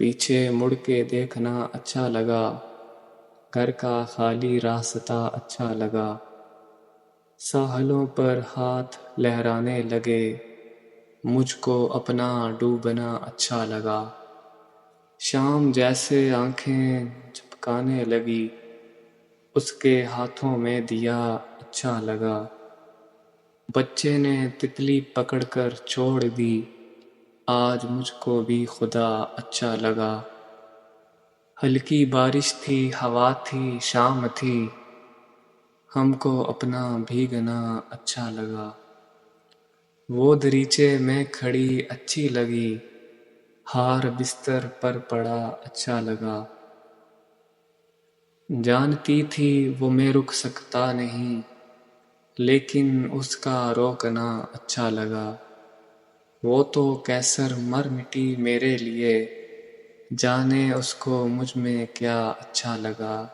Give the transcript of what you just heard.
پیچھے مڑ کے دیکھنا اچھا لگا، گھر کا خالی راستہ اچھا لگا، ساحلوں پر ہاتھ لہرانے لگے، مجھ کو اپنا ڈوبنا اچھا لگا، شام جیسے آنکھیں جھپکانے لگی، اس کے ہاتھوں میں دیا اچھا لگا، بچے نے تتلی پکڑ کر چھوڑ دی، آج مجھ کو بھی خدا اچھا لگا، ہلکی بارش تھی، ہوا تھی، شام تھی، ہم کو اپنا بھیگنا اچھا لگا، وہ دریچے میں کھڑی اچھی لگی، ہار بستر پر پڑا اچھا لگا، جانتی تھی وہ میں رک سکتا نہیں، لیکن اس کا روکنا اچھا لگا، وہ تو کیسر مر مٹی میرے لیے، جانے اس کو مجھ میں کیا اچھا لگا۔